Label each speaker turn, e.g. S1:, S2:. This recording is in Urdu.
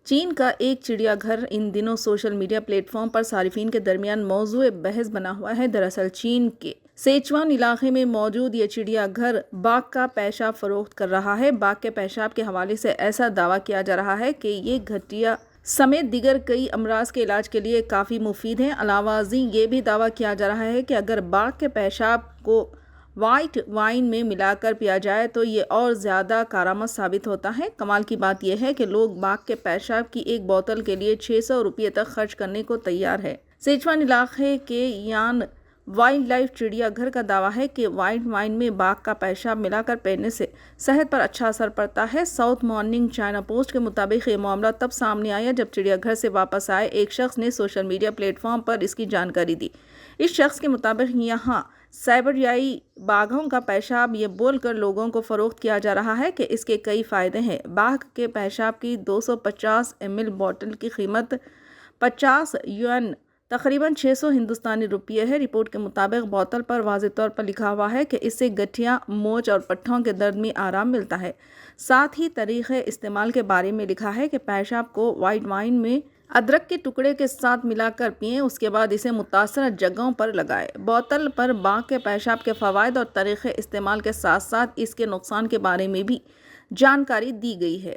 S1: چین کا ایک چڑیا گھر ان دنوں سوشل میڈیا پلیٹ فارم پر صارفین کے درمیان موضوع بحث بنا ہوا ہے۔ دراصل چین کے سیچوان علاقے میں موجود یہ چڑیا گھر باغ کا پیشاب فروخت کر رہا ہے۔ باغ کے پیشاب کے حوالے سے ایسا دعویٰ کیا جا رہا ہے کہ یہ گٹھیا سمیت دیگر کئی امراض کے علاج کے لیے کافی مفید ہے۔ علاوہ ازیں یہ بھی دعویٰ کیا جا رہا ہے کہ اگر باغ کے پیشاب کو وائٹ وائن میں ملا کر پیا جائے تو یہ اور زیادہ کارآمد ثابت ہوتا ہے۔ کمال کی بات یہ ہے کہ لوگ باغ کے پیشاب کی ایک بوتل کے لیے 600 روپے تک خرچ کرنے کو تیار ہے۔ سیچوان علاقے کے یان وائلڈ لائف چڑیا گھر کا دعویٰ ہے کہ وائٹ وائن میں باغ کا پیشاب ملا کر پینے سے صحت پر اچھا اثر پڑتا ہے۔ ساؤتھ مارننگ چائنا پوسٹ کے مطابق یہ معاملہ تب سامنے آیا جب چڑیا گھر سے واپس آئے ایک شخص نے سوشل میڈیا پلیٹ فارم پر اس کی جانکاری دی۔ اس شخص کے مطابق یہاں سائبیریائی باگھوں کا پیشاب یہ بول کر لوگوں کو فروخت کیا جا رہا ہے کہ اس کے کئی فائدے ہیں۔ باغ کے پیشاب کی 250 ml بوتل کی قیمت 50 یوان تقریباً 600 ہندوستانی روپے ہے۔ رپورٹ کے مطابق بوتل پر واضح طور پر لکھا ہوا ہے کہ اس سے گٹھیا، موچ اور پٹھوں کے درد میں آرام ملتا ہے۔ ساتھ ہی طریقۂ استعمال کے بارے میں لکھا ہے کہ پیشاب کو وائٹ وائن میں ادرک کے ٹکڑے کے ساتھ ملا کر پئیں، اس کے بعد اسے متاثرہ جگہوں پر لگائیں۔ بوتل پر باغ کے پیشاب کے فوائد اور طریقۂ استعمال کے ساتھ ساتھ اس کے نقصان کے بارے میں بھی جانکاری دی گئی ہے۔